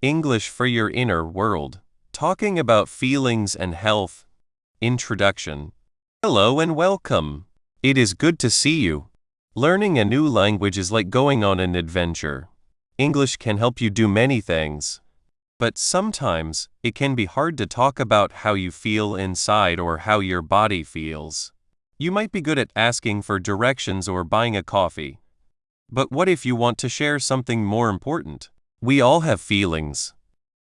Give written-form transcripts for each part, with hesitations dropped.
English for your inner world. Talking about feelings and health. Introduction. Hello and welcome. It is good to see you. Learning a new language is like going on an adventure. English can help you do many things. But sometimes, it can be hard to talk about how you feel inside or how your body feels. You might be good at asking for directions or buying a coffee. But what if you want to share something more important? We all have feelings.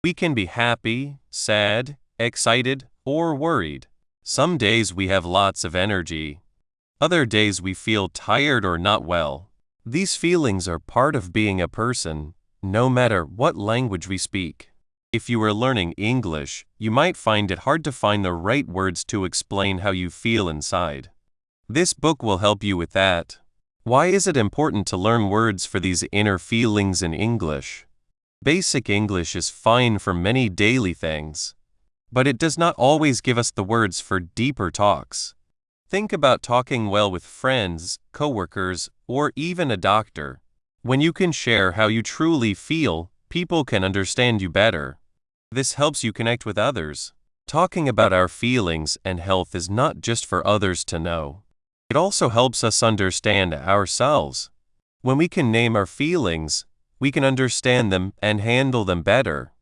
We can be happy, sad, excited, or worried. Some days we have lots of energy. Other days we feel tired or not well. These feelings are part of being a person, no matter what language we speak. If you are learning English, you might find it hard to find the right words to explain how you feel inside. This book will help you with that. Why is it important to learn words for these inner feelings in English? Basic English is fine for many daily things, but it does not always give us the words for deeper talks. Think about talking well with friends, coworkers, or even a doctor. When you can share how you truly feel, people can understand you better. This helps you connect with others. Talking about our feelings and health is not just for others to know. It also helps us understand ourselves. When we can name our feelings, we can understand them and handle them better.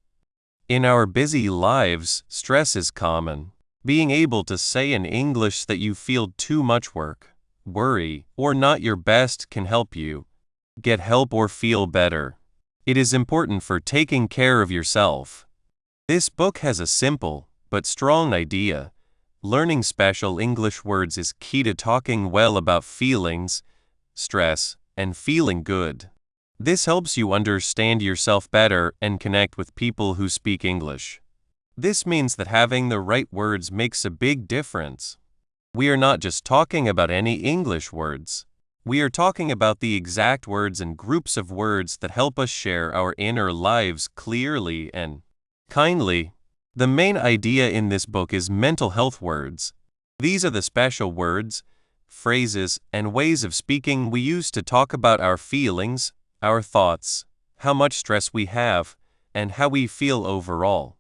In our busy lives, stress is common. Being able to say in English that you feel too much work, worry, or not your best can help you get help or feel better. It is important for taking care of yourself. This book has a simple but strong idea. Learning special English words is key to talking well about feelings, stress, and feeling good. This helps you understand yourself better and connect with people who speak English. This means that having the right words makes a big difference. We are not just talking about any English words. We are talking about the exact words and groups of words that help us share our inner lives clearly and kindly. The main idea in this book is mental health words. These are the special words, phrases, and ways of speaking we use to talk about our feelings, our thoughts, how much stress we have, and how we feel overall.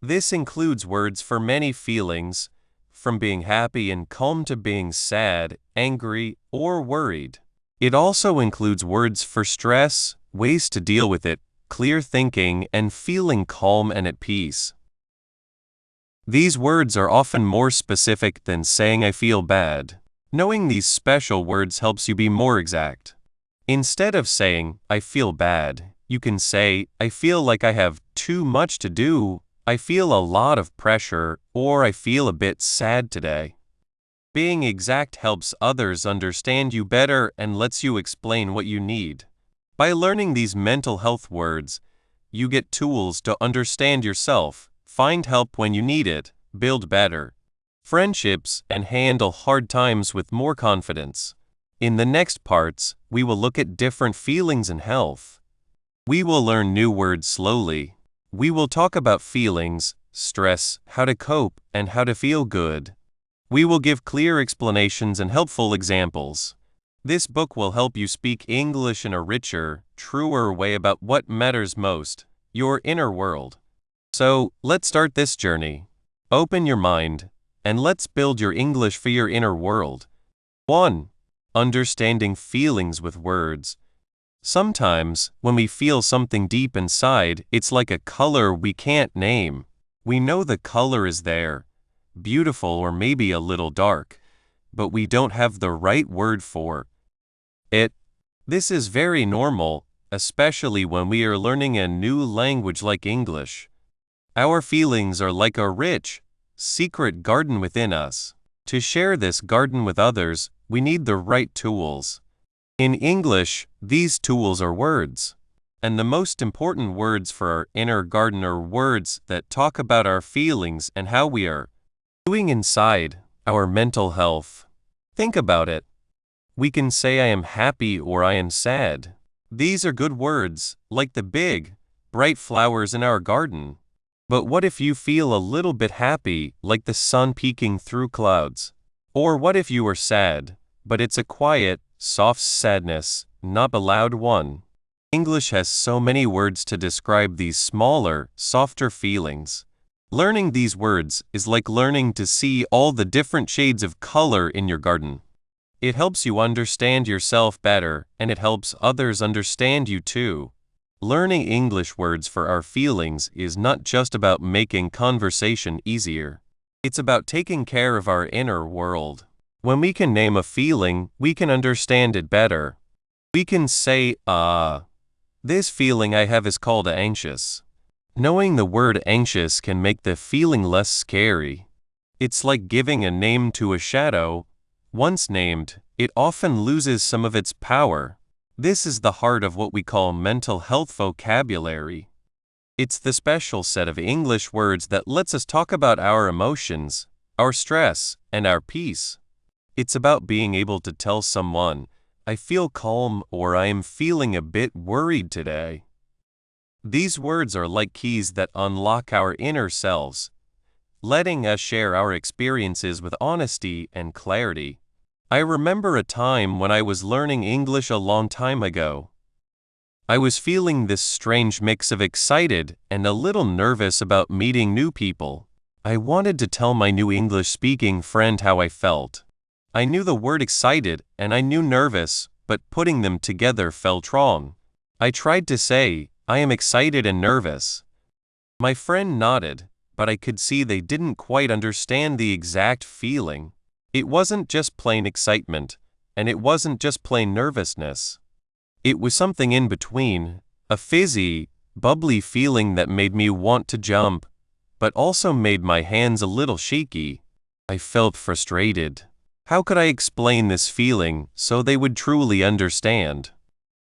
This includes words for many feelings, from being happy and calm to being sad, angry, or worried. It also includes words for stress, ways to deal with it, clear thinking, and feeling calm and at peace. These words are often more specific than saying I feel bad. Knowing these special words helps you be more exact. Instead of saying I feel bad, you can say I feel like I have too much to do, I feel a lot of pressure, or I feel a bit sad today. Being exact helps others understand you better and lets you explain what you need. By learning these mental health words, you get tools to understand yourself, find help when you need it, build better friendships, and handle hard times with more confidence. In the next parts, we will look at different feelings and health. We will learn new words slowly. We will talk about feelings, stress, how to cope, and how to feel good. We will give clear explanations and helpful examples. This book will help you speak English in a richer, truer way about what matters most, your inner world. So, let's start this journey. Open your mind, and let's build your English for your inner world. 1. Understanding feelings with words. Sometimes, when we feel something deep inside, it's like a color we can't name. We know the color is there, beautiful or maybe a little dark, but we don't have the right word for it. This is very normal, especially when we are learning a new language like English. Our feelings are like a rich, secret garden within us. To share this garden with others, we need the right tools. In English, these tools are words. And the most important words for our inner garden are words that talk about our feelings and how we are doing inside, our mental health. Think about it. We can say I am happy or I am sad. These are good words, like the big, bright flowers in our garden. But what if you feel a little bit happy, like the sun peeking through clouds? Or what if you are sad, but it's a quiet, soft sadness, not a loud one? English has so many words to describe these smaller, softer feelings. Learning these words is like learning to see all the different shades of color in your garden. It helps you understand yourself better, and it helps others understand you too. Learning English words for our feelings is not just about making conversation easier. It's about taking care of our inner world. When we can name a feeling, we can understand it better. We can say, this feeling I have is called anxious. Knowing the word anxious can make the feeling less scary. It's like giving a name to a shadow. Once named, it often loses some of its power. This is the heart of what we call mental health vocabulary. It's the special set of English words that lets us talk about our emotions, our stress, and our peace. It's about being able to tell someone, I feel calm or I am feeling a bit worried today. These words are like keys that unlock our inner selves, letting us share our experiences with honesty and clarity. I remember a time when I was learning English a long time ago. I was feeling this strange mix of excited and a little nervous about meeting new people. I wanted to tell my new English-speaking friend how I felt. I knew the word excited and I knew nervous, but putting them together felt wrong. I tried to say, I am excited and nervous. My friend nodded, but I could see they didn't quite understand the exact feeling. It wasn't just plain excitement, and it wasn't just plain nervousness. It was something in between, a fizzy, bubbly feeling that made me want to jump, but also made my hands a little shaky. I felt frustrated. How could I explain this feeling so they would truly understand?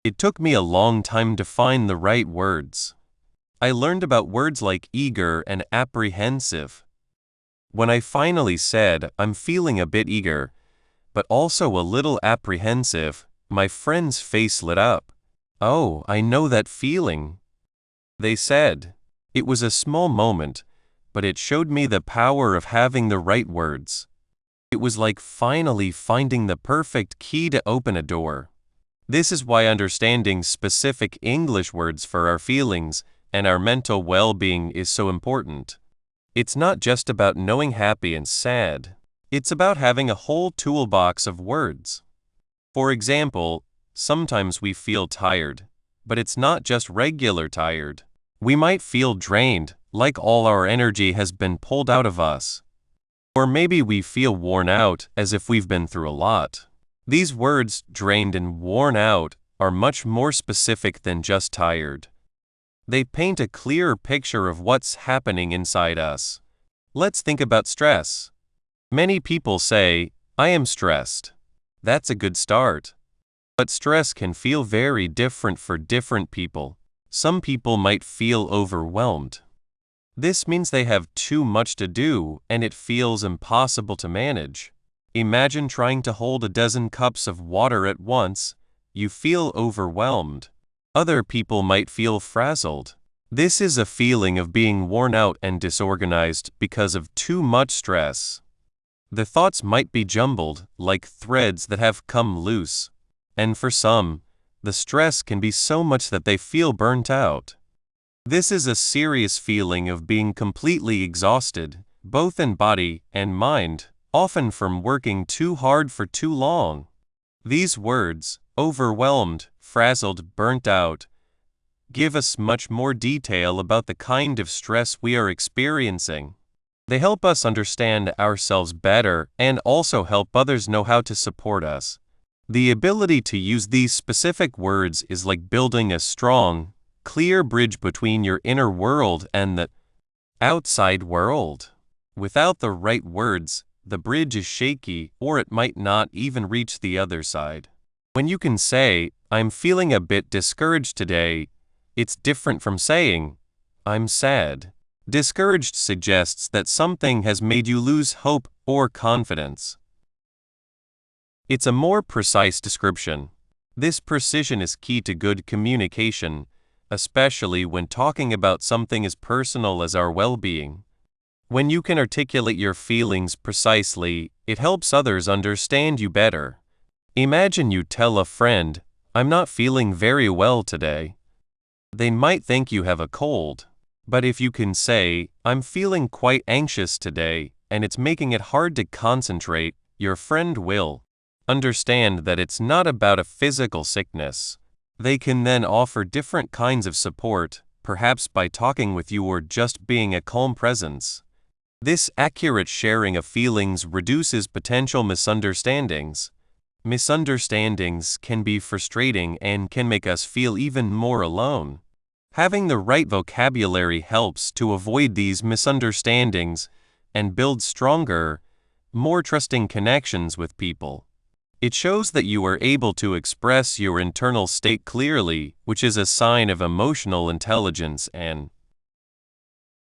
It took me a long time to find the right words. I learned about words like eager and apprehensive. When I finally said, I'm feeling a bit eager, but also a little apprehensive, my friend's face lit up. Oh, I know that feeling, they said. It was a small moment, but it showed me the power of having the right words. It was like finally finding the perfect key to open a door. This is why understanding specific English words for our feelings and our mental well-being is so important. It's not just about knowing happy and sad. It's about having a whole toolbox of words. For example, sometimes we feel tired, but it's not just regular tired. We might feel drained, like all our energy has been pulled out of us. Or maybe we feel worn out, as if we've been through a lot. These words, drained and worn out, are much more specific than just tired. They paint a clearer picture of what's happening inside us. Let's think about stress. Many people say, I am stressed. That's a good start. But stress can feel very different for different people. Some people might feel overwhelmed. This means they have too much to do and it feels impossible to manage. Imagine trying to hold a dozen cups of water at once. You feel overwhelmed. Other people might feel frazzled. This is a feeling of being worn out and disorganized because of too much stress. The thoughts might be jumbled, like threads that have come loose. And for some, the stress can be so much that they feel burnt out. This is a serious feeling of being completely exhausted, both in body and mind, often from working too hard for too long. These words, overwhelmed, frazzled, burnt out, give us much more detail about the kind of stress we are experiencing. They help us understand ourselves better and also help others know how to support us. The ability to use these specific words is like building a strong, clear bridge between your inner world and the outside world. Without the right words, the bridge is shaky or it might not even reach the other side. When you can say, I'm feeling a bit discouraged today, it's different from saying, I'm sad. Discouraged suggests that something has made you lose hope or confidence. It's a more precise description. This precision is key to good communication, especially when talking about something as personal as our well-being. When you can articulate your feelings precisely, it helps others understand you better. Imagine you tell a friend, I'm not feeling very well today. They might think you have a cold. But if you can say, I'm feeling quite anxious today, and it's making it hard to concentrate, your friend will understand that it's not about a physical sickness. They can then offer different kinds of support, perhaps by talking with you or just being a calm presence. This accurate sharing of feelings reduces potential misunderstandings. Misunderstandings can be frustrating and can make us feel even more alone. Having the right vocabulary helps to avoid these misunderstandings and build stronger, more trusting connections with people. It shows that you are able to express your internal state clearly, which is a sign of emotional intelligence and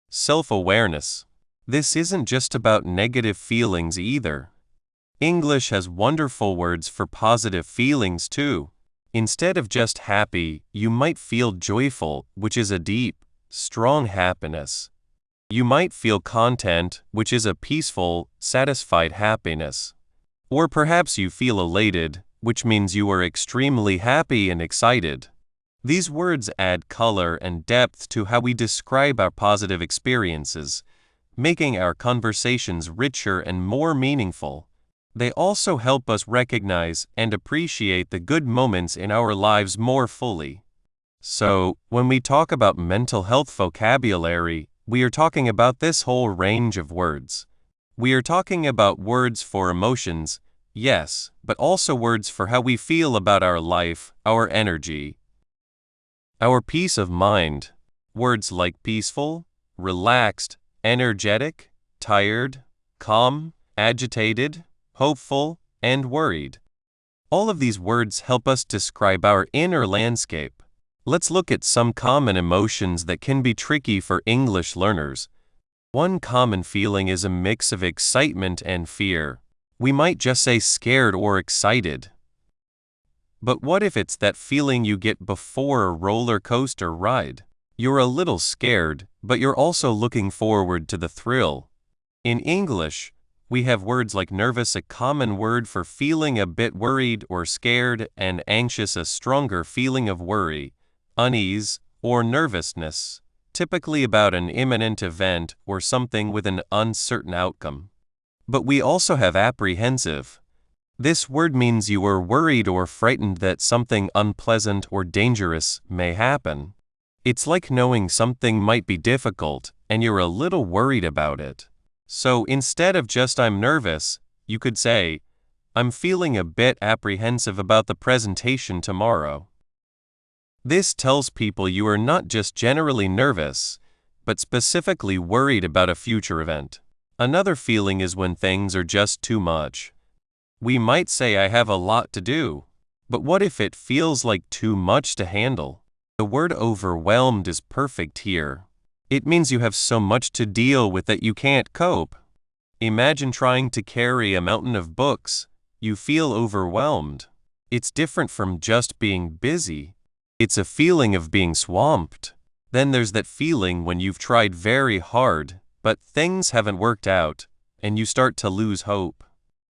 self-awareness. This isn't just about negative feelings either. English has wonderful words for positive feelings too. Instead of just happy, you might feel joyful, which is a deep, strong happiness. You might feel content, which is a peaceful, satisfied happiness. Or perhaps you feel elated, which means you are extremely happy and excited. These words add color and depth to how we describe our positive experiences, making our conversations richer and more meaningful. They also help us recognize and appreciate the good moments in our lives more fully. So, when we talk about mental health vocabulary, we are talking about this whole range of words. We are talking about words for emotions, yes, but also words for how we feel about our life, our energy, our peace of mind. Words like peaceful, relaxed, energetic, tired, calm, agitated, hopeful, and worried. All of these words help us describe our inner landscape. Let's look at some common emotions that can be tricky for English learners. One common feeling is a mix of excitement and fear. We might just say scared or excited. But what if it's that feeling you get before a roller coaster ride? You're a little scared, but you're also looking forward to the thrill. In English, we have words like nervous, a common word for feeling a bit worried or scared, and anxious, a stronger feeling of worry, unease, or nervousness, typically about an imminent event or something with an uncertain outcome. But we also have apprehensive. This word means you are worried or frightened that something unpleasant or dangerous may happen. It's like knowing something might be difficult, and you're a little worried about it. So instead of just I'm nervous, you could say, I'm feeling a bit apprehensive about the presentation tomorrow. This tells people you are not just generally nervous, but specifically worried about a future event. Another feeling is when things are just too much. We might say I have a lot to do, but what if it feels like too much to handle? The word overwhelmed is perfect here. It means you have so much to deal with that you can't cope. Imagine trying to carry a mountain of books. You feel overwhelmed. It's different from just being busy. It's a feeling of being swamped. Then there's that feeling when you've tried very hard, but things haven't worked out, and you start to lose hope.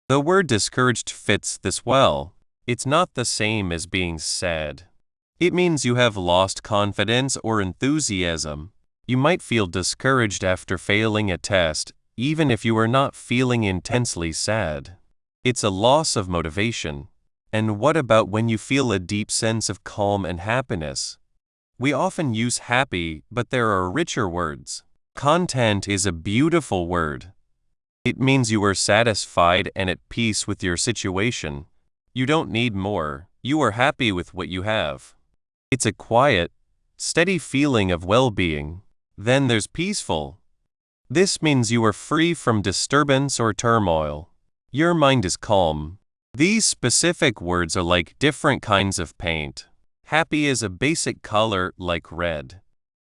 The word discouraged fits this well. It's not the same as being sad. It means you have lost confidence or enthusiasm. You might feel discouraged after failing a test, even if you are not feeling intensely sad. It's a loss of motivation. And what about when you feel a deep sense of calm and happiness? We often use happy, but there are richer words. Content is a beautiful word. It means you are satisfied and at peace with your situation. You don't need more. You are happy with what you have. It's a quiet, steady feeling of well-being. Then there's peaceful. This means you are free from disturbance or turmoil. Your mind is calm. These specific words are like different kinds of paint. Happy is a basic color like red.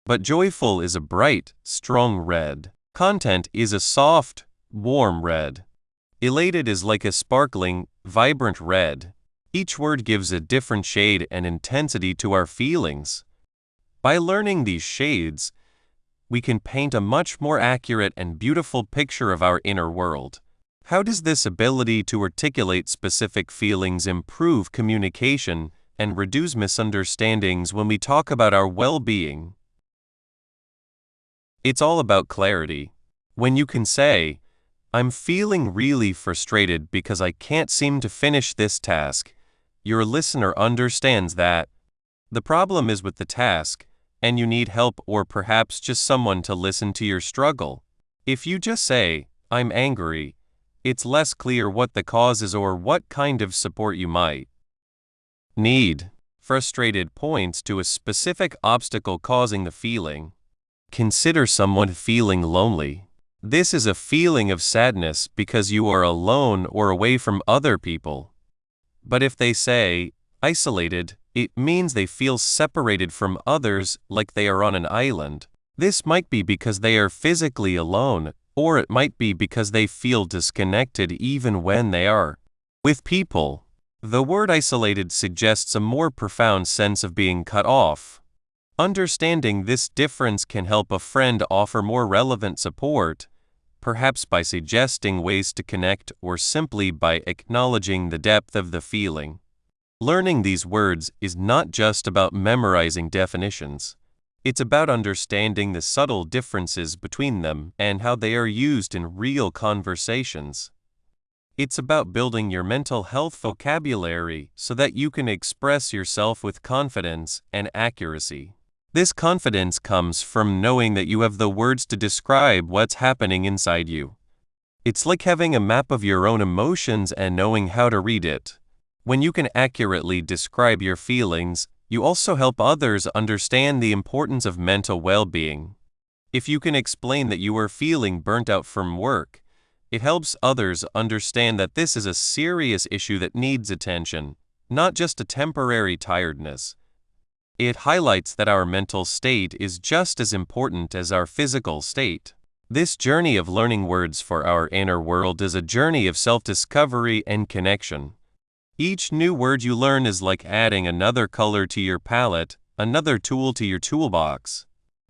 But joyful is a bright, strong red. Content is a soft, warm red. Elated is like a sparkling, vibrant red. Each word gives a different shade and intensity to our feelings. By learning these shades, we can paint a much more accurate and beautiful picture of our inner world. How does this ability to articulate specific feelings improve communication and reduce misunderstandings when we talk about our well-being. It's all about clarity. When you can say, "I'm feeling really frustrated because I can't seem to finish this task," your listener understands that the problem is with the task, and you need help or perhaps just someone to listen to your struggle. If you just say, "I'm angry," it's less clear what the cause is or what kind of support you might need. Frustrated points to a specific obstacle causing the feeling. Consider someone feeling lonely. This is a feeling of sadness because you are alone or away from other people. But if they say, "isolated," it means they feel separated from others like they are on an island. This might be because they are physically alone, or it might be because they feel disconnected even when they are with people. The word isolated suggests a more profound sense of being cut off. Understanding this difference can help a friend offer more relevant support, perhaps by suggesting ways to connect or simply by acknowledging the depth of the feeling. Learning these words is not just about memorizing definitions. It's about understanding the subtle differences between them and how they are used in real conversations. It's about building your mental health vocabulary so that you can express yourself with confidence and accuracy. This confidence comes from knowing that you have the words to describe what's happening inside you. It's like having a map of your own emotions and knowing how to read it. When you can accurately describe your feelings, you also help others understand the importance of mental well-being. If you can explain that you are feeling burnt out from work, it helps others understand that this is a serious issue that needs attention, not just a temporary tiredness. It highlights that our mental state is just as important as our physical state. This journey of learning words for our inner world is a journey of self-discovery and connection. Each new word you learn is like adding another color to your palette, another tool to your toolbox.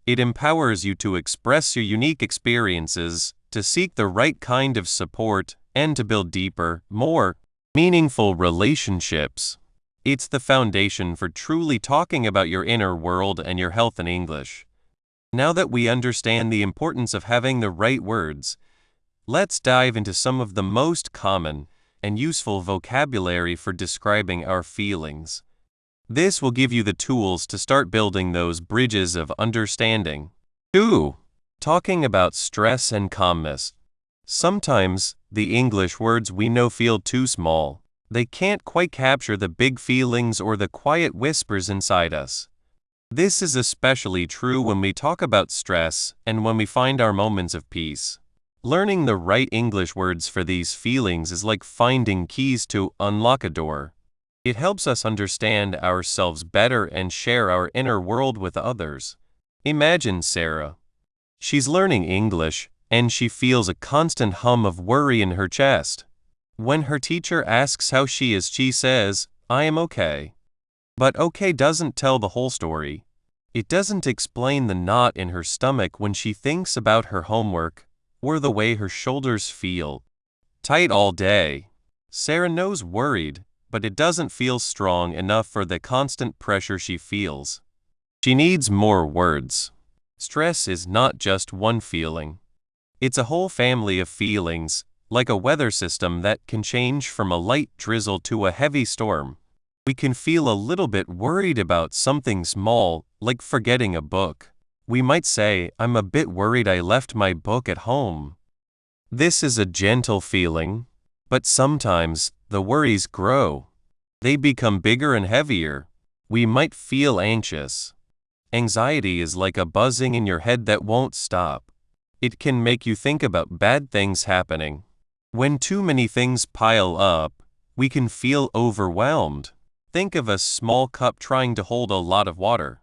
It empowers you to express your unique experiences, to seek the right kind of support, and to build deeper, more meaningful relationships. It's the foundation for truly talking about your inner world and your health in English. Now that we understand the importance of having the right words, let's dive into some of the most common and useful vocabulary for describing our feelings. This will give you the tools to start building those bridges of understanding. 2. Talking about stress and calmness. Sometimes, the English words we know feel too small. They can't quite capture the big feelings or the quiet whispers inside us. This is especially true when we talk about stress and when we find our moments of peace. Learning the right English words for these feelings is like finding keys to unlock a door. It helps us understand ourselves better and share our inner world with others. Imagine Sarah. She's learning English, and she feels a constant hum of worry in her chest. When her teacher asks how she is, she says, "I am okay." But okay doesn't tell the whole story. It doesn't explain the knot in her stomach when she thinks about her homework, or the way her shoulders feel tight all day. Sarah knows worried, but it doesn't feel strong enough for the constant pressure she feels. She needs more words. Stress is not just one feeling. It's a whole family of feelings, like a weather system that can change from a light drizzle to a heavy storm. We can feel a little bit worried about something small, like forgetting a book. We might say, "I'm a bit worried I left my book at home." This is a gentle feeling, but sometimes the worries grow. They become bigger and heavier. We might feel anxious. Anxiety is like a buzzing in your head that won't stop. It can make you think about bad things happening. When too many things pile up, we can feel overwhelmed. Think of a small cup trying to hold a lot of water.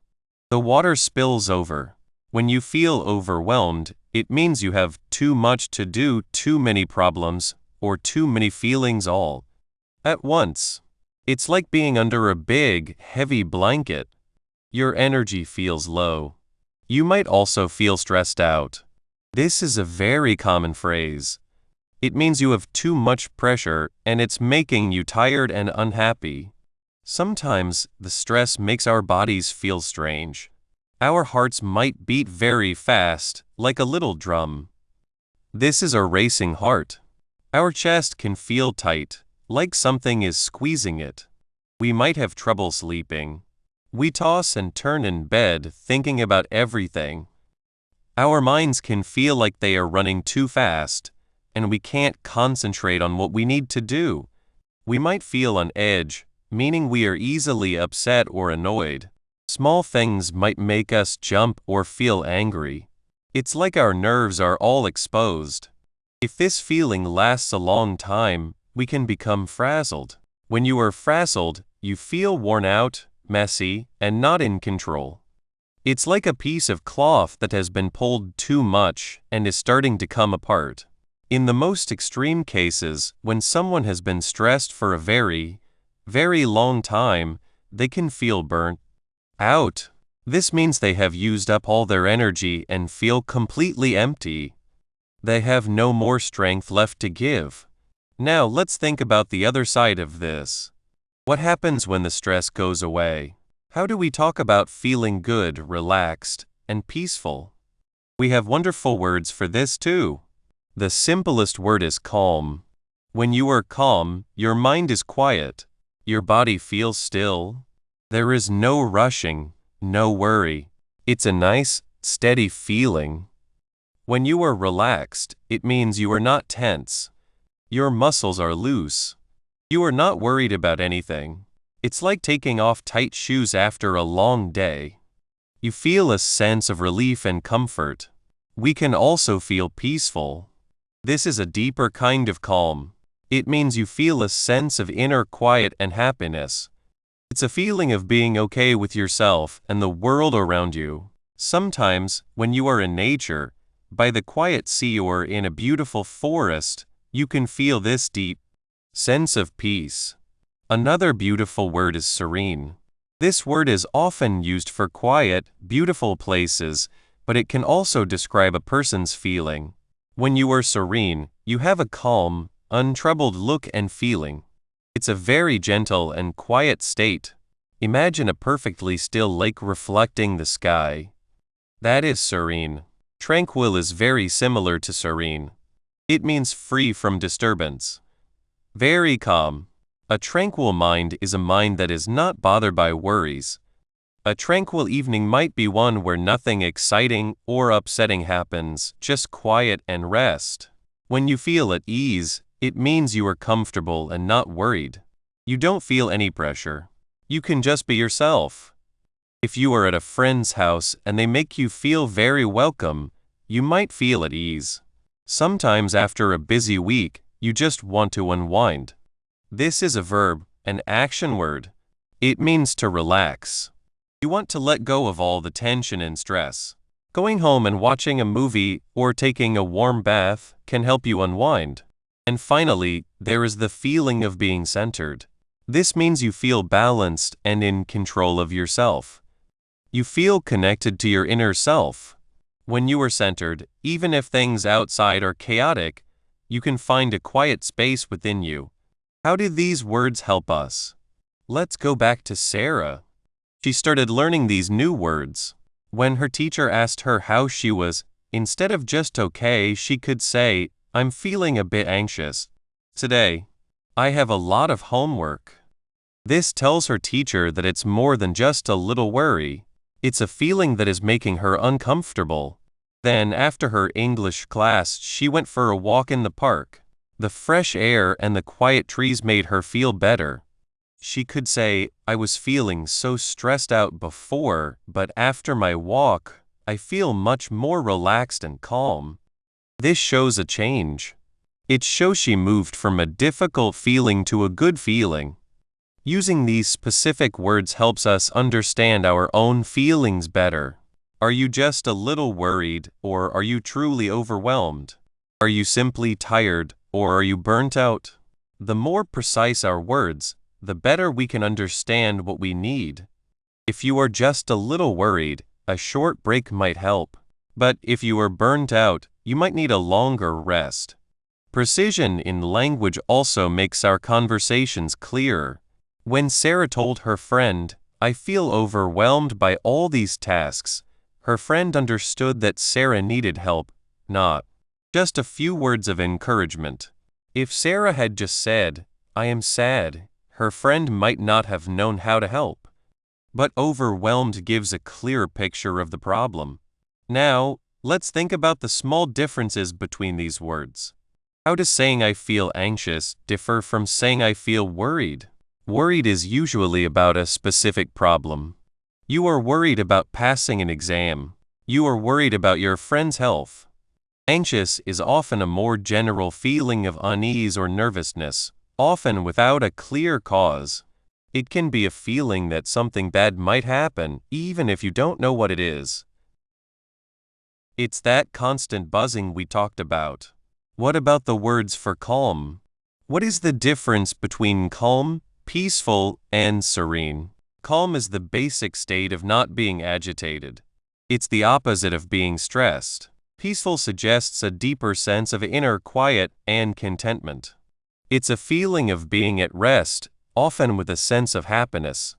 The water spills over. When you feel overwhelmed, it means you have too much to do, too many problems, or too many feelings all at once. It's like being under a big, heavy blanket. Your energy feels low. You might also feel stressed out. This is a very common phrase. It means you have too much pressure and it's making you tired and unhappy. Sometimes the stress makes our bodies feel strange. Our hearts might beat very fast, like a little drum. This is a racing heart. Our chest can feel tight, like something is squeezing it. We might have trouble sleeping. We toss and turn in bed thinking about everything. Our minds can feel like they are running too fast, and we can't concentrate on what we need to do. We might feel on edge, meaning we are easily upset or annoyed. Small things might make us jump or feel angry. It's like our nerves are all exposed. If this feeling lasts a long time, we can become frazzled. When you are frazzled, you feel worn out, messy, and not in control. It's like a piece of cloth that has been pulled too much and is starting to come apart. In the most extreme cases, when someone has been stressed for a very, very long time, they can feel burnt out. This means they have used up all their energy and feel completely empty. They have no more strength left to give. Now let's think about the other side of this. What happens when the stress goes away? How do we talk about feeling good, relaxed, and peaceful? We have wonderful words for this too. The simplest word is calm. When you are calm, your mind is quiet. Your body feels still. There is no rushing, no worry. It's a nice, steady feeling. When you are relaxed, it means you are not tense. Your muscles are loose. You are not worried about anything. It's like taking off tight shoes after a long day. You feel a sense of relief and comfort. We can also feel peaceful. This is a deeper kind of calm. It means you feel a sense of inner quiet and happiness. It's a feeling of being okay with yourself and the world around you. Sometimes, when you are in nature, by the quiet sea or in a beautiful forest, you can feel this deep sense of peace. Another beautiful word is serene. This word is often used for quiet, beautiful places, but it can also describe a person's feeling. When you are serene, you have a calm, untroubled look and feeling. It's a very gentle and quiet state. Imagine a perfectly still lake reflecting the sky. That is serene. Tranquil is very similar to serene. It means free from disturbance. Very calm. A tranquil mind is a mind that is not bothered by worries. A tranquil evening might be one where nothing exciting or upsetting happens, just quiet and rest. When you feel at ease, it means you are comfortable and not worried. You don't feel any pressure. You can just be yourself. If you are at a friend's house and they make you feel very welcome, you might feel at ease. Sometimes after a busy week, you just want to unwind. This is a verb, an action word. It means to relax. You want to let go of all the tension and stress. Going home and watching a movie or taking a warm bath can help you unwind. And finally, there is the feeling of being centered. This means you feel balanced and in control of yourself. You feel connected to your inner self. When you are centered, even if things outside are chaotic, you can find a quiet space within you. How did these words help us? Let's go back to Sarah. She started learning these new words. When her teacher asked her how she was, instead of just okay, she could say, "I'm feeling a bit anxious today. I have a lot of homework." This tells her teacher that it's more than just a little worry. It's a feeling that is making her uncomfortable. Then, after her English class, she went for a walk in the park. The fresh air and the quiet trees made her feel better. She could say, "I was feeling so stressed out before, but after my walk, I feel much more relaxed and calm." This shows a change. It shows she moved from a difficult feeling to a good feeling. Using these specific words helps us understand our own feelings better. Are you just a little worried, or are you truly overwhelmed? Are you simply tired, or are you burnt out? The more precise our words, the better we can understand what we need. If you are just a little worried, a short break might help. But if you are burnt out, you might need a longer rest. Precision in language also makes our conversations clearer. When Sarah told her friend, "I feel overwhelmed by all these tasks," her friend understood that Sarah needed help, not just a few words of encouragement. If Sarah had just said, "I am sad," her friend might not have known how to help. But overwhelmed gives a clear picture of the problem. Now, let's think about the small differences between these words. How does saying "I feel anxious" differ from saying "I feel worried"? Worried is usually about a specific problem. You are worried about passing an exam. You are worried about your friend's health. Anxious is often a more general feeling of unease or nervousness, often without a clear cause. It can be a feeling that something bad might happen, even if you don't know what it is. It's that constant buzzing we talked about. What about the words for calm? What is the difference between calm, peaceful, and serene? Calm is the basic state of not being agitated. It's the opposite of being stressed. Peaceful suggests a deeper sense of inner quiet and contentment. It's a feeling of being at rest, often with a sense of happiness.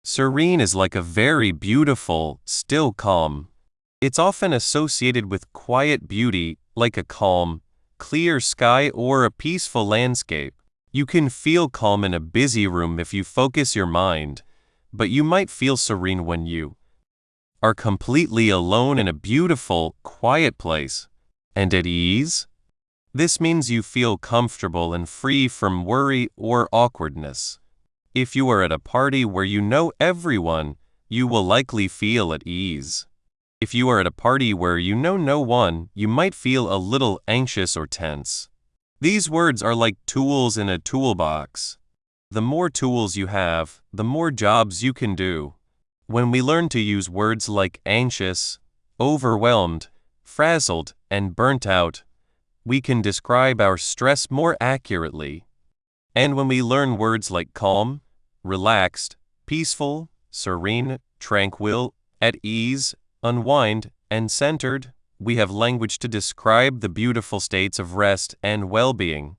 Serene is like a very beautiful, still calm. It's often associated with quiet beauty, like a calm, clear sky or a peaceful landscape. You can feel calm in a busy room if you focus your mind, but you might feel serene when you are completely alone in a beautiful, quiet place. And at ease? This means you feel comfortable and free from worry or awkwardness. If you are at a party where you know everyone, you will likely feel at ease. If you are at a party where you know no one, you might feel a little anxious or tense. These words are like tools in a toolbox. The more tools you have, the more jobs you can do. When we learn to use words like anxious, overwhelmed, frazzled, and burnt out, we can describe our stress more accurately. And when we learn words like calm, relaxed, peaceful, serene, tranquil, at ease, unwind, and centered, we have language to describe the beautiful states of rest and well-being.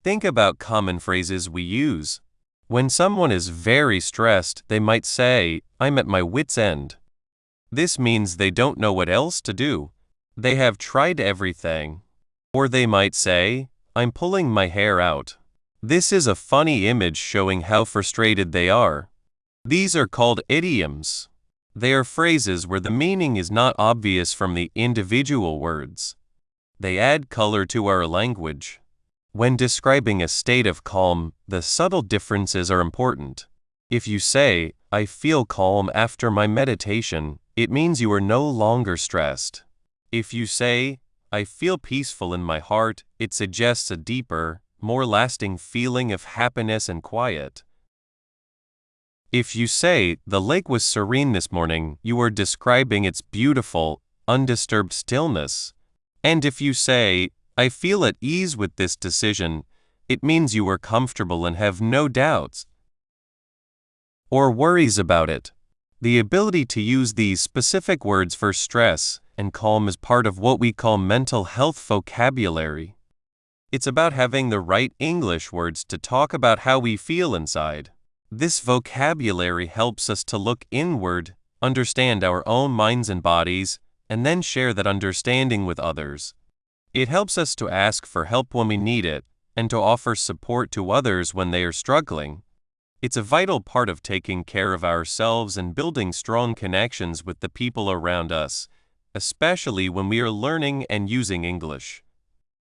Think about common phrases we use. When someone is very stressed, they might say, "I'm at my wit's end." This means they don't know what else to do. They have tried everything. Or they might say, "I'm pulling my hair out." This is a funny image showing how frustrated they are. These are called idioms. They are phrases where the meaning is not obvious from the individual words. They add color to our language. When describing a state of calm, the subtle differences are important. If you say, "I feel calm after my meditation," it means you are no longer stressed. If you say, "I feel peaceful in my heart," it suggests a deeper, more lasting feeling of happiness and quiet. If you say, "The lake was serene this morning," you are describing its beautiful, undisturbed stillness. And if you say, "I feel at ease with this decision," it means you are comfortable and have no doubts or worries about it. The ability to use these specific words for stress and calm is part of what we call mental health vocabulary. It's about having the right English words to talk about how we feel inside. This vocabulary helps us to look inward, understand our own minds and bodies, and then share that understanding with others. It helps us to ask for help when we need it, and to offer support to others when they are struggling. It's a vital part of taking care of ourselves and building strong connections with the people around us, especially when we are learning and using English.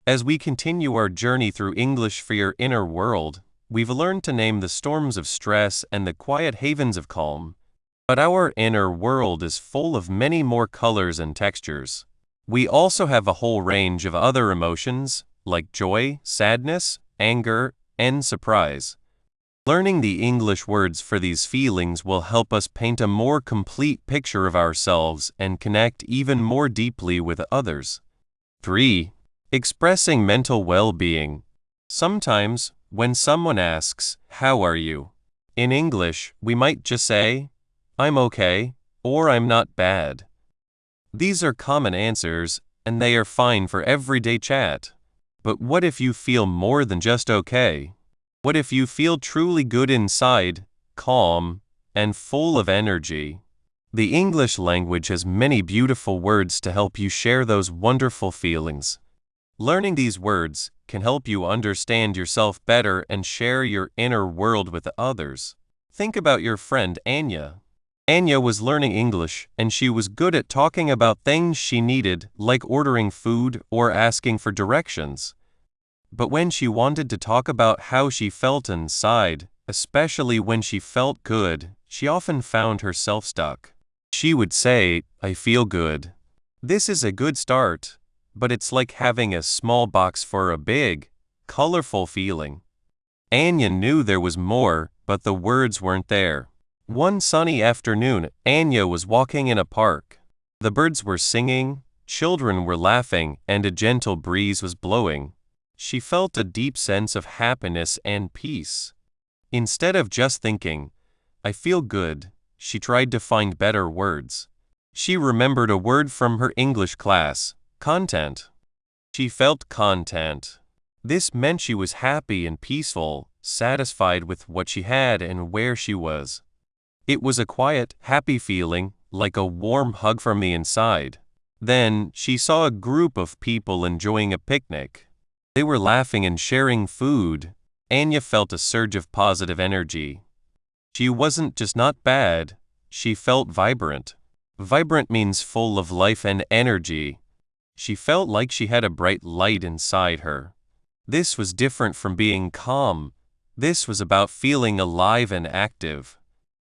As we continue our journey through English for your inner world, we've learned to name the storms of stress and the quiet havens of calm. But our inner world is full of many more colors and textures. We also have a whole range of other emotions, like joy, sadness, anger, and surprise. Learning the English words for these feelings will help us paint a more complete picture of ourselves and connect even more deeply with others. 3. Expressing mental well-being. Sometimes, when someone asks, "How are you?" in English, we might just say, "I'm okay," or "I'm not bad." These are common answers, and they are fine for everyday chat. But what if you feel more than just okay? What if you feel truly good inside, calm, and full of energy? The English language has many beautiful words to help you share those wonderful feelings. Learning these words can help you understand yourself better and share your inner world with others. Think about your friend Anya. Anya was learning English, and she was good at talking about things she needed, like ordering food or asking for directions. But when she wanted to talk about how she felt inside, especially when she felt good, she often found herself stuck. She would say, "I feel good." This is a good start, but it's like having a small box for a big, colorful feeling. Anya knew there was more, but the words weren't there. One sunny afternoon, Anya was walking in a park. The birds were singing, children were laughing, and a gentle breeze was blowing. She felt a deep sense of happiness and peace. Instead of just thinking, "I feel good," she tried to find better words. She remembered a word from her English class: content. She felt content. This meant she was happy and peaceful, satisfied with what she had and where she was. It was a quiet, happy feeling, like a warm hug from the inside. Then, she saw a group of people enjoying a picnic. They were laughing and sharing food. Anya felt a surge of positive energy. She wasn't just not bad, she felt vibrant. Vibrant means full of life and energy. She felt like she had a bright light inside her. This was different from being calm. This was about feeling alive and active.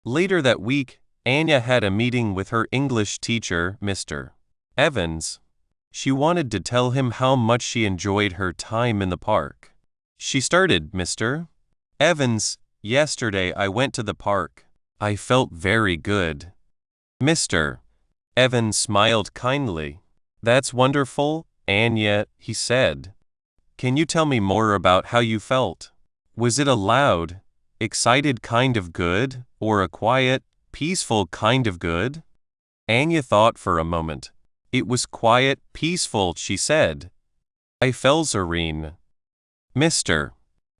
Later that week, Anya had a meeting with her English teacher, Mr. Evans. She wanted to tell him how much she enjoyed her time in the park. She started, "Mr. Evans, yesterday I went to the park. I felt very good." Mr. Evans smiled kindly. "That's wonderful, Anya," he said. "Can you tell me more about how you felt? Was it a loud, excited kind of good, or a quiet, peaceful kind of good?" Anya thought for a moment. "It was quiet, peaceful," she said. "I felt serene." Mr.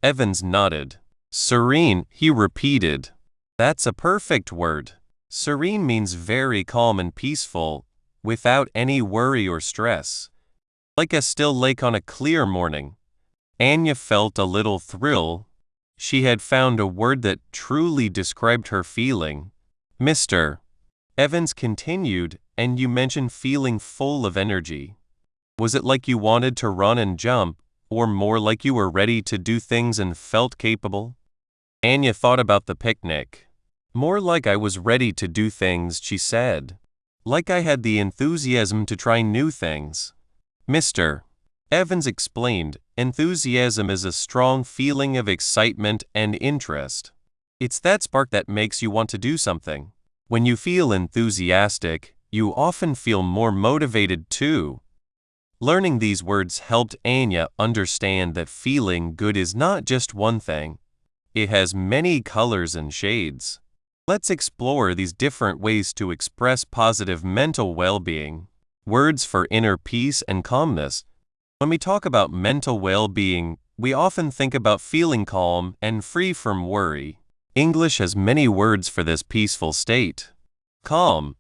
Evans nodded. "Serene," he repeated. "That's a perfect word. Serene means very calm and peaceful, without any worry or stress. Like a still lake on a clear morning." Anya felt a little thrill. She had found a word that truly described her feeling. Mr. Evans continued, "And you mentioned feeling full of energy. Was it like you wanted to run and jump, or more like you were ready to do things and felt capable?" Anya thought about the picnic. "More like I was ready to do things," she said. "Like I had the enthusiasm to try new things." Mr. Evans explained, "Enthusiasm is a strong feeling of excitement and interest. It's that spark that makes you want to do something. When you feel enthusiastic, you often feel more motivated too." Learning these words helped Anya understand that feeling good is not just one thing. It has many colors and shades. Let's explore these different ways to express positive mental well-being. Words for inner peace and calmness. When we talk about mental well-being, we often think about feeling calm and free from worry. English has many words for this peaceful state. Calm.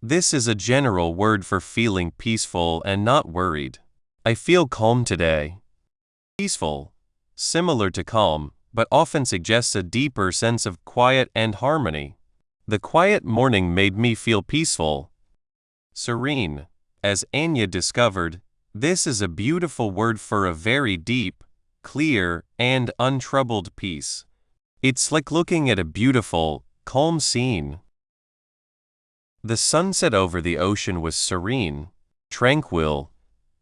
This is a general word for feeling peaceful and not worried. "I feel calm today." Peaceful. Similar to calm, but often suggests a deeper sense of quiet and harmony. "The quiet morning made me feel peaceful." Serene. As Anya discovered, this is a beautiful word for a very deep, clear, and untroubled peace. It's like looking at a beautiful, calm scene. The sunset over the ocean was serene, tranquil.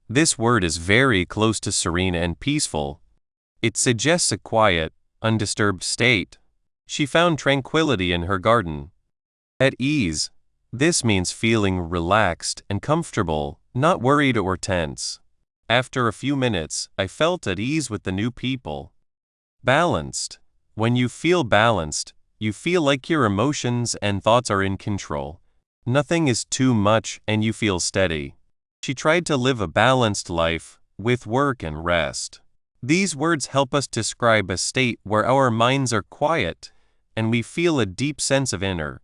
This word is very close to serene and peaceful. It suggests a quiet, undisturbed state. She found tranquility in her garden. At ease. This means feeling relaxed and comfortable, not worried or tense. After a few minutes, I felt at ease with the new people. Balanced. When you feel balanced, you feel like your emotions and thoughts are in control. Nothing is too much and you feel steady. She tried to live a balanced life, with work and rest. These words help us describe a state where our minds are quiet and we feel a deep sense of inner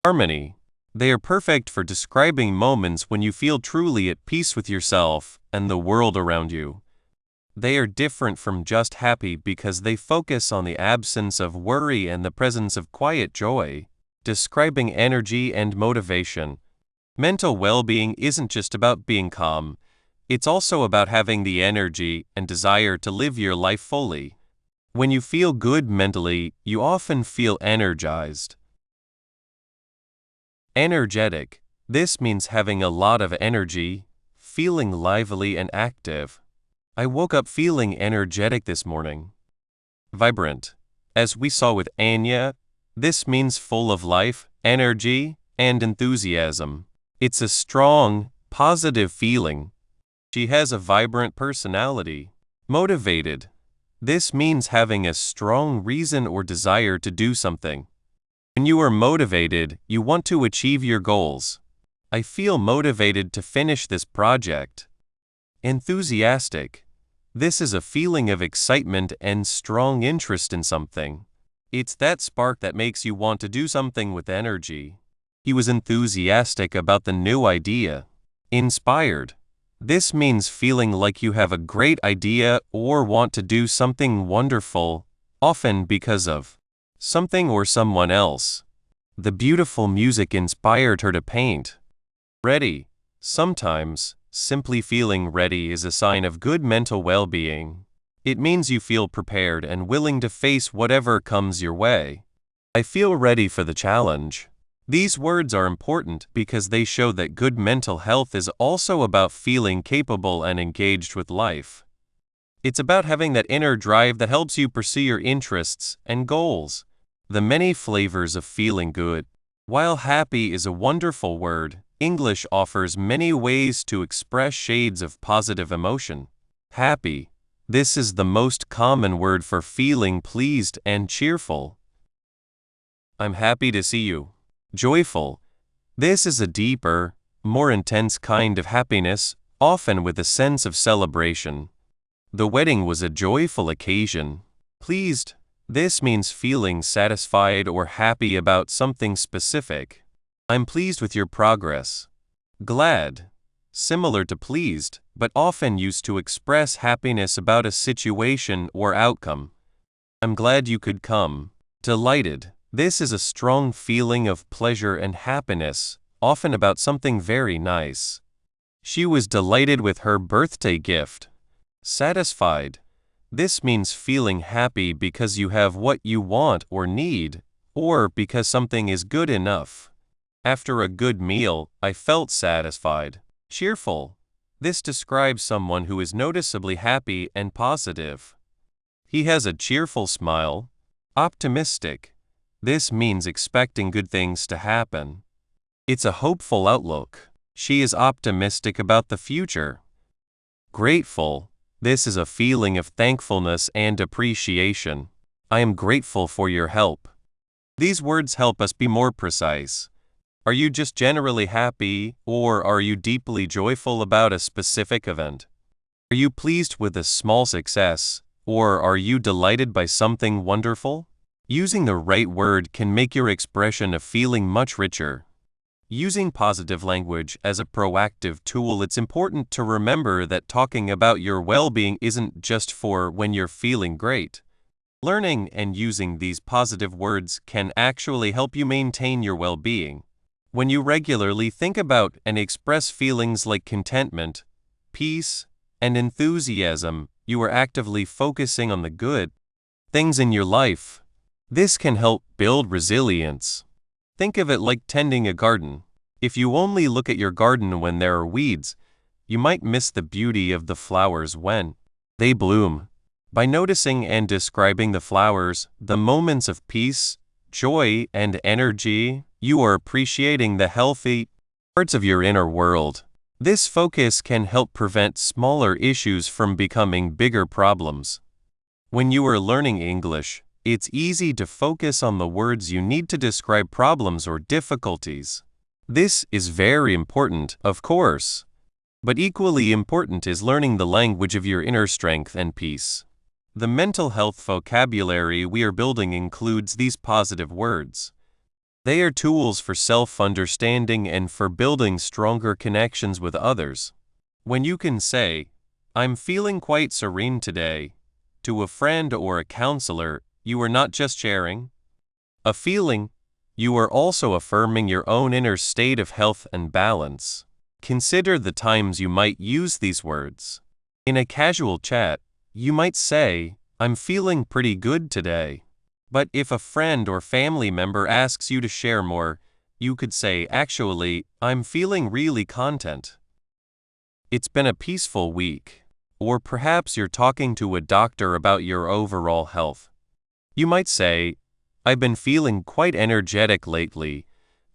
harmony. They are perfect for describing moments when you feel truly at peace with yourself and the world around you. They are different from just happy because they focus on the absence of worry and the presence of quiet joy, describing energy and motivation. Mental well-being isn't just about being calm, it's also about having the energy and desire to live your life fully. When you feel good mentally, you often feel energized. Energetic. This means having a lot of energy, feeling lively and active. I woke up feeling energetic this morning. Vibrant. As we saw with Anya, this means full of life, energy, and enthusiasm. It's a strong, positive feeling. She has a vibrant personality. Motivated. This means having a strong reason or desire to do something. When you are motivated, you want to achieve your goals. I feel motivated to finish this project. Enthusiastic. This is a feeling of excitement and strong interest in something. It's that spark that makes you want to do something with energy. He was enthusiastic about the new idea. Inspired. This means feeling like you have a great idea or want to do something wonderful, often because of something or someone else. The beautiful music inspired her to paint. Ready. Sometimes, simply feeling ready is a sign of good mental well-being. It means you feel prepared and willing to face whatever comes your way. I feel ready for the challenge. These words are important because they show that good mental health is also about feeling capable and engaged with life. It's about having that inner drive that helps you pursue your interests and goals. The many flavors of feeling good. While happy is a wonderful word, English offers many ways to express shades of positive emotion. Happy. This is the most common word for feeling pleased and cheerful. I'm happy to see you. Joyful. This is a deeper, more intense kind of happiness, often with a sense of celebration. The wedding was a joyful occasion. Pleased. This means feeling satisfied or happy about something specific. I'm pleased with your progress. Glad. Similar to pleased, but often used to express happiness about a situation or outcome. I'm glad you could come. Delighted. This is a strong feeling of pleasure and happiness, often about something very nice. She was delighted with her birthday gift. Satisfied. This means feeling happy because you have what you want or need, or because something is good enough. After a good meal, I felt satisfied. Cheerful. This describes someone who is noticeably happy and positive. He has a cheerful smile. Optimistic. This means expecting good things to happen. It's a hopeful outlook. She is optimistic about the future. Grateful. This is a feeling of thankfulness and appreciation. I am grateful for your help. These words help us be more precise. Are you just generally happy, or are you deeply joyful about a specific event? Are you pleased with a small success, or are you delighted by something wonderful? Using the right word can make your expression of feeling much richer. Using positive language as a proactive tool, it's important to remember that talking about your well-being isn't just for when you're feeling great. Learning and using these positive words can actually help you maintain your well-being. When you regularly think about and express feelings like contentment, peace, and enthusiasm, you are actively focusing on the good things in your life. This can help build resilience. Think of it like tending a garden. If you only look at your garden when there are weeds, you might miss the beauty of the flowers when they bloom. By noticing and describing the flowers, the moments of peace, joy, and energy, you are appreciating the healthy parts of your inner world. This focus can help prevent smaller issues from becoming bigger problems. When you are learning English, it's easy to focus on the words you need to describe problems or difficulties. This is very important, of course. But equally important is learning the language of your inner strength and peace. The mental health vocabulary we are building includes these positive words. They are tools for self-understanding and for building stronger connections with others. When you can say, "I'm feeling quite serene today," to a friend or a counselor, you are not just sharing a feeling, you are also affirming your own inner state of health and balance. Consider the times you might use these words. In a casual chat, you might say, "I'm feeling pretty good today." But if a friend or family member asks you to share more, you could say, "Actually, I'm feeling really content. It's been a peaceful week." Or perhaps you're talking to a doctor about your overall health. You might say, "I've been feeling quite energetic lately,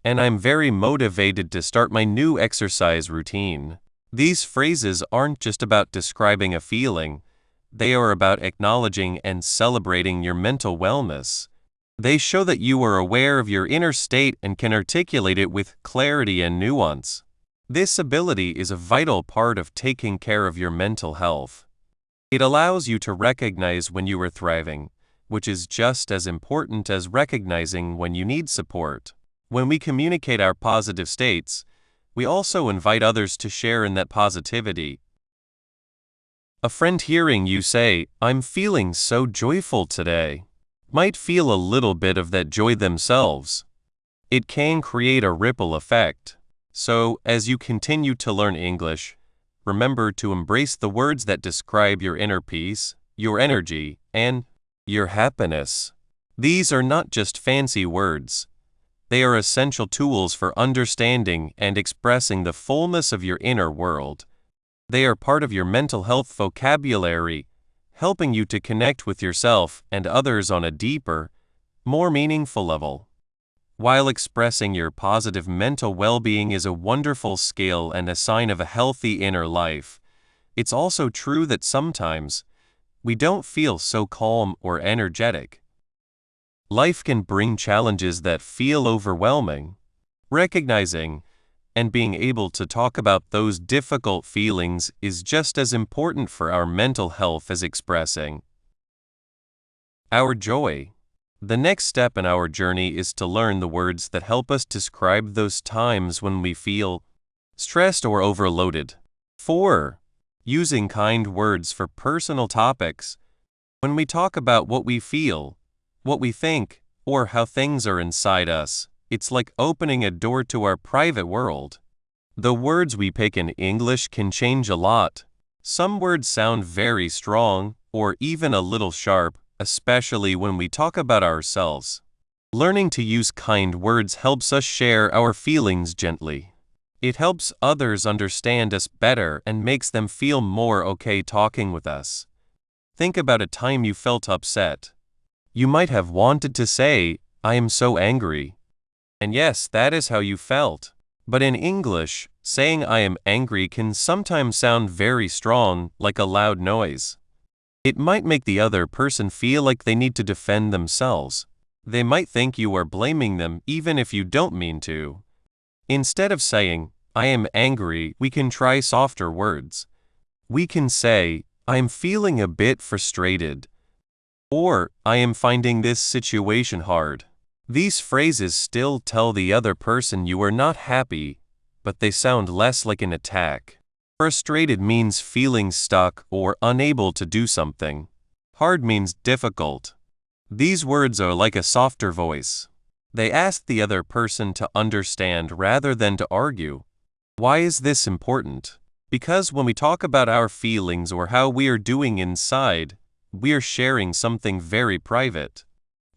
and I'm very motivated to start my new exercise routine." These phrases aren't just about describing a feeling, they are about acknowledging and celebrating your mental wellness. They show that you are aware of your inner state and can articulate it with clarity and nuance. This ability is a vital part of taking care of your mental health. It allows you to recognize when you are thriving, which is just as important as recognizing when you need support. When we communicate our positive states, we also invite others to share in that positivity. A friend hearing you say, "I'm feeling so joyful today," might feel a little bit of that joy themselves. It can create a ripple effect. So, as you continue to learn English, remember to embrace the words that describe your inner peace, your energy, and your happiness. These are not just fancy words. They are essential tools for understanding and expressing the fullness of your inner world. They are part of your mental health vocabulary, helping you to connect with yourself and others on a deeper, more meaningful level. While expressing your positive mental well-being is a wonderful skill and a sign of a healthy inner life, it's also true that sometimes we don't feel so calm or energetic. Life can bring challenges that feel overwhelming. Recognizing and being able to talk about those difficult feelings is just as important for our mental health as expressing our joy. The next step in our journey is to learn the words that help us describe those times when we feel stressed or overloaded. 4. Using kind words for personal topics. When we talk about what we feel, what we think, or how things are inside us, it's like opening a door to our private world. The words we pick in English can change a lot. Some words sound very strong, or even a little sharp, especially when we talk about ourselves. Learning to use kind words helps us share our feelings gently. It helps others understand us better and makes them feel more okay talking with us. Think about a time you felt upset. You might have wanted to say, "I am so angry." And yes, that is how you felt. But in English, saying "I am angry" can sometimes sound very strong, like a loud noise. It might make the other person feel like they need to defend themselves. They might think you are blaming them even if you don't mean to. Instead of saying, "I am angry," we can try softer words. We can say, "I am feeling a bit frustrated," or "I am finding this situation hard." These phrases still tell the other person you are not happy, but they sound less like an attack. Frustrated means feeling stuck or unable to do something. Hard means difficult. These words are like a softer voice. They ask the other person to understand rather than to argue. Why is this important? Because when we talk about our feelings or how we are doing inside, we are sharing something very private.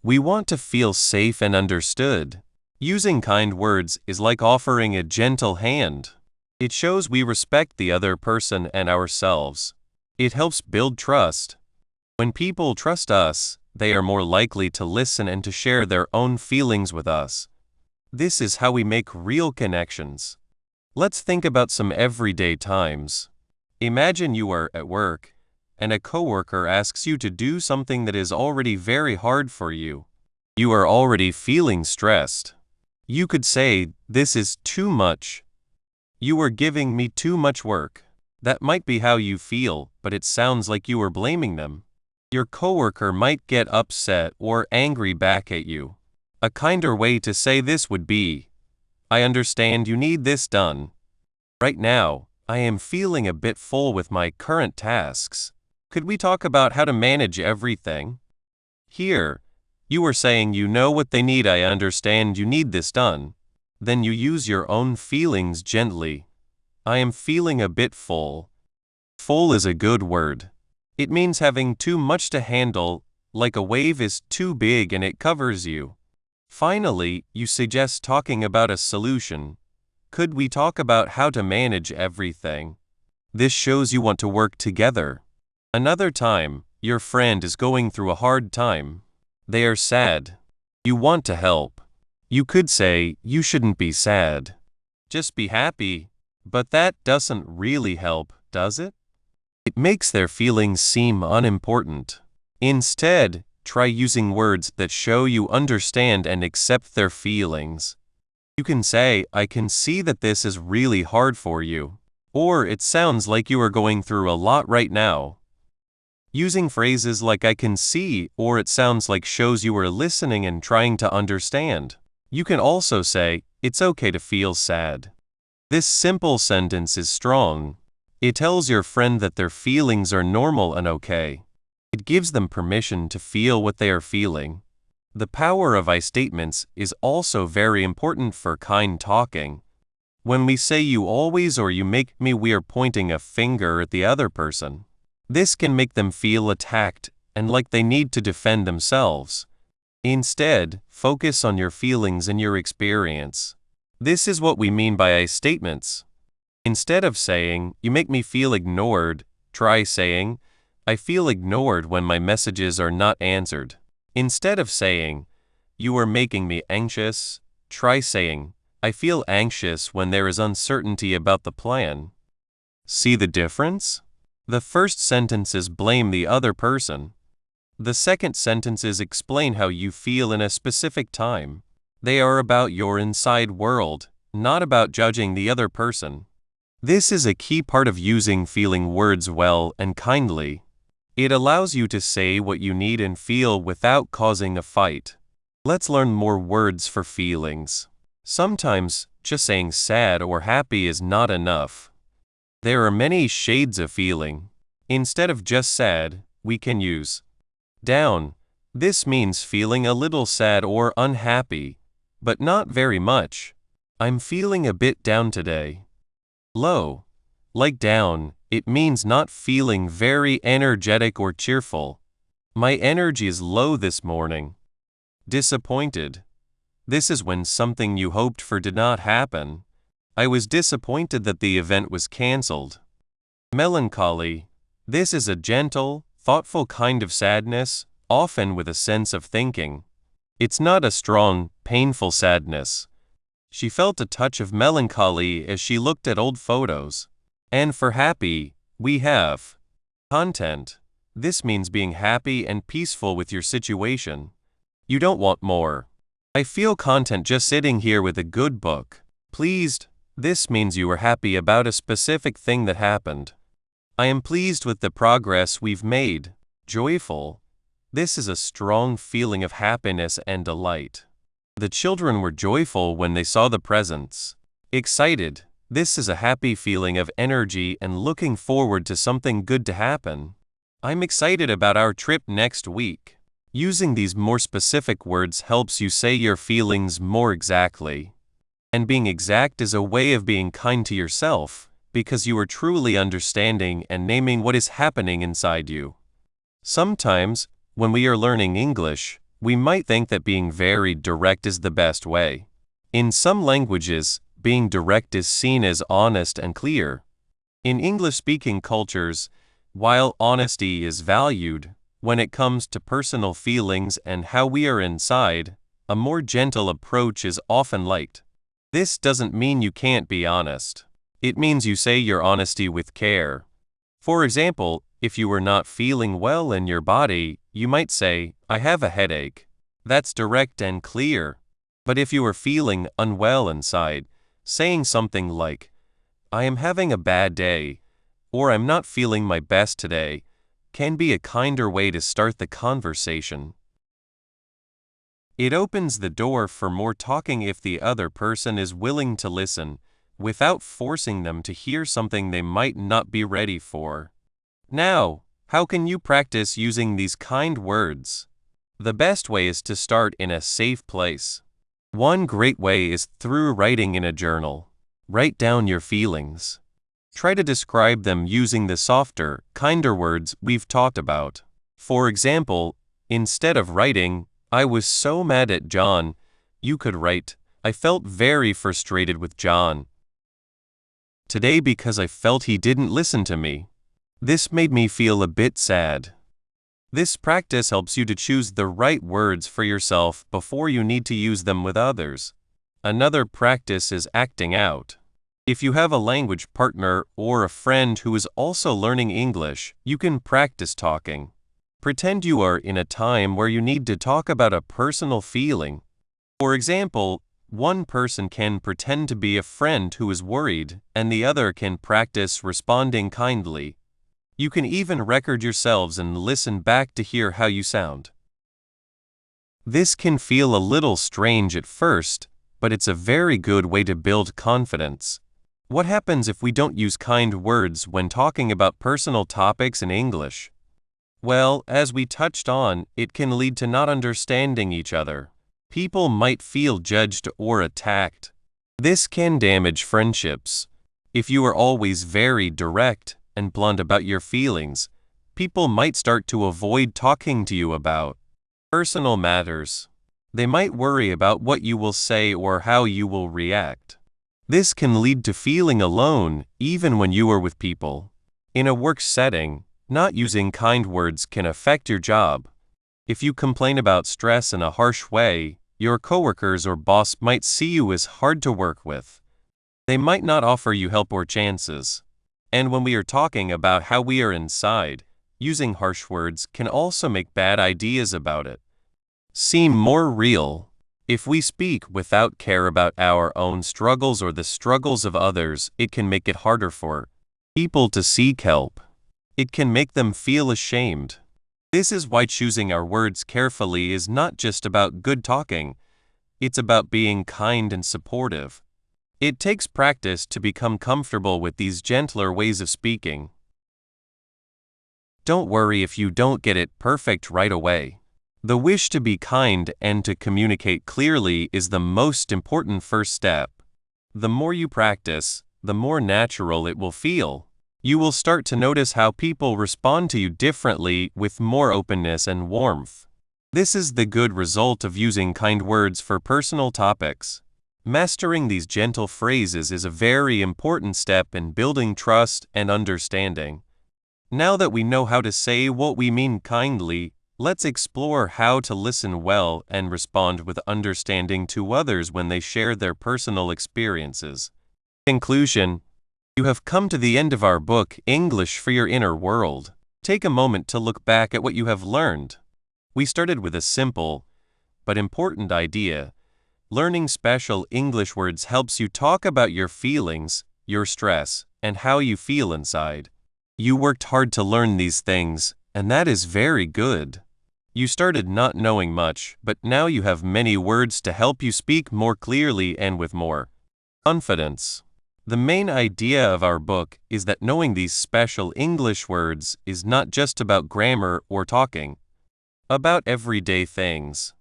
We want to feel safe and understood. Using kind words is like offering a gentle hand. It shows we respect the other person and ourselves. It helps build trust. When people trust us, they are more likely to listen and to share their own feelings with us. This is how we make real connections. Let's think about some everyday times. Imagine you are at work, and a coworker asks you to do something that is already very hard for you. You are already feeling stressed. You could say, "This is too much. You are giving me too much work." That might be how you feel, but it sounds like you are blaming them. Your coworker might get upset or angry back at you. A kinder way to say this would be, I understand you need this done. Right now, I am feeling a bit full with my current tasks. Could we talk about how to manage everything? Here, you are saying you know what they need. I understand you need this done. Then you use your own feelings gently. I am feeling a bit full. Full is a good word. It means having too much to handle, like a wave is too big and it covers you. Finally, you suggest talking about a solution. Could we talk about how to manage everything? This shows you want to work together. Another time, your friend is going through a hard time. They are sad. You want to help. You could say, you shouldn't be sad. Just be happy. But that doesn't really help, does it? It makes their feelings seem unimportant. Instead, try using words that show you understand and accept their feelings. You can say, I can see that this is really hard for you. Or it sounds like you are going through a lot right now. Using phrases like I can see or it sounds like shows you are listening and trying to understand. You can also say, it's okay to feel sad. This simple sentence is strong. It tells your friend that their feelings are normal and okay. It gives them permission to feel what they are feeling. The power of I statements is also very important for kind talking. When we say you always or you make me, we are pointing a finger at the other person. This can make them feel attacked and like they need to defend themselves. Instead, focus on your feelings and your experience. This is what we mean by I statements. Instead of saying, you make me feel ignored, try saying, I feel ignored when my messages are not answered. Instead of saying, you are making me anxious, try saying, I feel anxious when there is uncertainty about the plan. See the difference? The first sentences blame the other person. The second sentences explain how you feel in a specific time. They are about your inside world, not about judging the other person. This is a key part of using feeling words well and kindly. It allows you to say what you need and feel without causing a fight. Let's learn more words for feelings. Sometimes, just saying sad or happy is not enough. There are many shades of feeling. Instead of just sad, we can use down. This means feeling a little sad or unhappy, but not very much. I'm feeling a bit down today. Low. Like down, it means not feeling very energetic or cheerful. My energy is low this morning. Disappointed. This is when something you hoped for did not happen. I was disappointed that the event was cancelled. Melancholy. This is a gentle, thoughtful kind of sadness, often with a sense of thinking. It's not a strong, painful sadness. She felt a touch of melancholy as she looked at old photos. And for happy, we have content. This means being happy and peaceful with your situation. You don't want more. I feel content just sitting here with a good book. Pleased. This means you are happy about a specific thing that happened. I am pleased with the progress we've made. Joyful. This is a strong feeling of happiness and delight. The children were joyful when they saw the presents. Excited. This is a happy feeling of energy and looking forward to something good to happen. I'm excited about our trip next week. Using these more specific words helps you say your feelings more exactly. And being exact is a way of being kind to yourself, because you are truly understanding and naming what is happening inside you. Sometimes, when we are learning English, we might think that being very direct is the best way. In some languages, being direct is seen as honest and clear. In English-speaking cultures, while honesty is valued, when it comes to personal feelings and how we are inside, a more gentle approach is often liked. This doesn't mean you can't be honest. It means you say your honesty with care. For example, if you are not feeling well in your body, you might say, I have a headache. That's direct and clear. But if you are feeling unwell inside, saying something like, I am having a bad day, or I'm not feeling my best today, can be a kinder way to start the conversation. It opens the door for more talking if the other person is willing to listen, without forcing them to hear something they might not be ready for. Now, how can you practice using these kind words? The best way is to start in a safe place. One great way is through writing in a journal. Write down your feelings. Try to describe them using the softer, kinder words we've talked about. For example, instead of writing, "I was so mad at John," you could write, "I felt very frustrated with John today because I felt he didn't listen to me. This made me feel a bit sad." This practice helps you to choose the right words for yourself before you need to use them with others. Another practice is acting out. If you have a language partner or a friend who is also learning English, you can practice talking. Pretend you are in a time where you need to talk about a personal feeling. For example, one person can pretend to be a friend who is worried, and the other can practice responding kindly. You can even record yourselves and listen back to hear how you sound. This can feel a little strange at first, but it's a very good way to build confidence. What happens if we don't use kind words when talking about personal topics in English? Well, as we touched on, it can lead to not understanding each other. People might feel judged or attacked. This can damage friendships. If you are always very direct and blunt about your feelings, people might start to avoid talking to you about personal matters. They might worry about what you will say or how you will react. This can lead to feeling alone, even when you are with people. In a work setting, not using kind words can affect your job. If you complain about stress in a harsh way, your coworkers or boss might see you as hard to work with. They might not offer you help or chances. And when we are talking about how we are inside, using harsh words can also make bad ideas about it seem more real. If we speak without care about our own struggles or the struggles of others, it can make it harder for people to seek help. It can make them feel ashamed. This is why choosing our words carefully is not just about good talking, it's about being kind and supportive. It takes practice to become comfortable with these gentler ways of speaking. Don't worry if you don't get it perfect right away. The wish to be kind and to communicate clearly is the most important first step. The more you practice, the more natural it will feel. You will start to notice how people respond to you differently with more openness and warmth. This is the good result of using kind words for personal topics. Mastering these gentle phrases is a very important step in building trust and understanding. Now that we know how to say what we mean kindly, let's explore how to listen well and respond with understanding to others when they share their personal experiences. Conclusion: you have come to the end of our book, English for Your Inner World. Take a moment to look back at what you have learned. We started with a simple but important idea. Learning special English words helps you talk about your feelings, your stress, and how you feel inside. You worked hard to learn these things, and that is very good. You started not knowing much, but now you have many words to help you speak more clearly and with more confidence. The main idea of our book is that knowing these special English words is not just about grammar or talking about everyday things.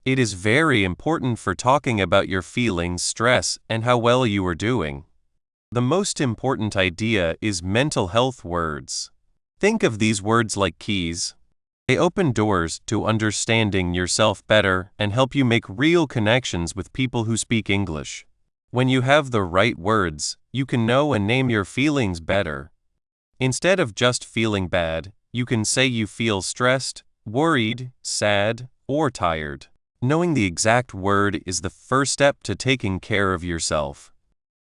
It is very important for talking about your feelings, stress, and how well you are doing. The most important idea is mental health words. Think of these words like keys. They open doors to understanding yourself better and help you make real connections with people who speak English. When you have the right words, you can know and name your feelings better. Instead of just feeling bad, you can say you feel stressed, worried, sad, or tired. Knowing the exact word is the first step to taking care of yourself.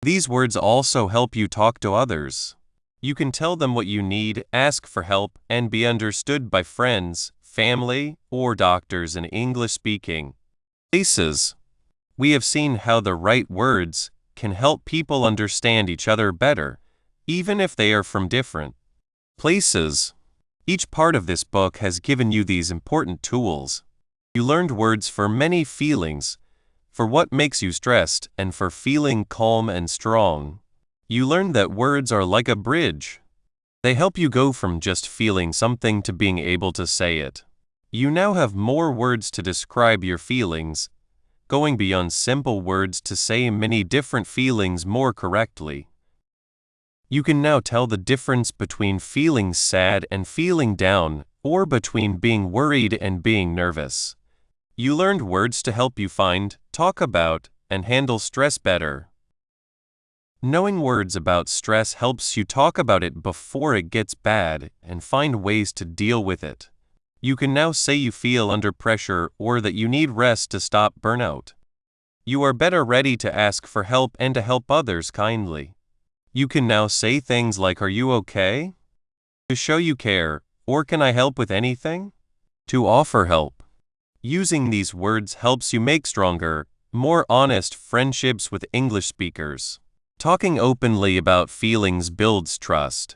These words also help you talk to others. You can tell them what you need, ask for help, and be understood by friends, family, or doctors in English-speaking places. We have seen how the right words can help people understand each other better, even if they are from different places. Each part of this book has given you these important tools. You learned words for many feelings, for what makes you stressed and for feeling calm and strong. You learned that words are like a bridge. They help you go from just feeling something to being able to say it. You now have more words to describe your feelings, going beyond simple words to say many different feelings more correctly. You can now tell the difference between feeling sad and feeling down, or between being worried and being nervous. You learned words to help you find, talk about, and handle stress better. Knowing words about stress helps you talk about it before it gets bad and find ways to deal with it. You can now say you feel under pressure or that you need rest to stop burnout. You are better ready to ask for help and to help others kindly. You can now say things like, "Are you okay?" To show you care, or "Can I help with anything?" To offer help. Using these words helps you make stronger, more honest friendships with English speakers. Talking openly about feelings builds trust.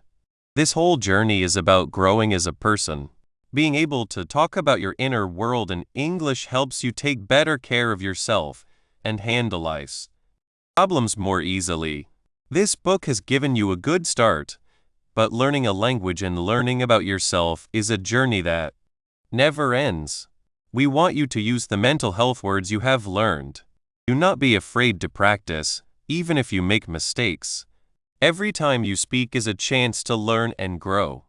This whole journey is about growing as a person. Being able to talk about your inner world in English helps you take better care of yourself and handle life's problems more easily. This book has given you a good start, but learning a language and learning about yourself is a journey that never ends. We want you to use the mental health words you have learned. Do not be afraid to practice, even if you make mistakes. Every time you speak is a chance to learn and grow.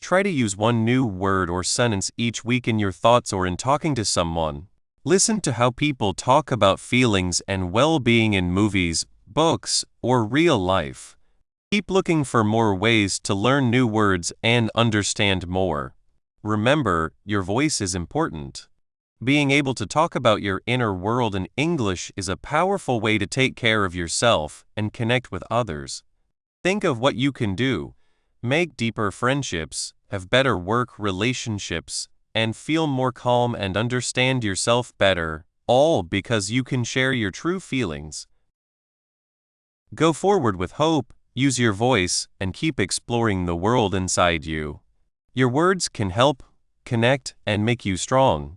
Try to use one new word or sentence each week in your thoughts or in talking to someone. Listen to how people talk about feelings and well-being in movies, books, or real life. Keep looking for more ways to learn new words and understand more. Remember, your voice is important. Being able to talk about your inner world in English is a powerful way to take care of yourself and connect with others. Think of what you can do. Make deeper friendships, have better work relationships, and feel more calm and understand yourself better, all because you can share your true feelings. Go forward with hope, use your voice, and keep exploring the world inside you. Your words can help, connect, and make you strong.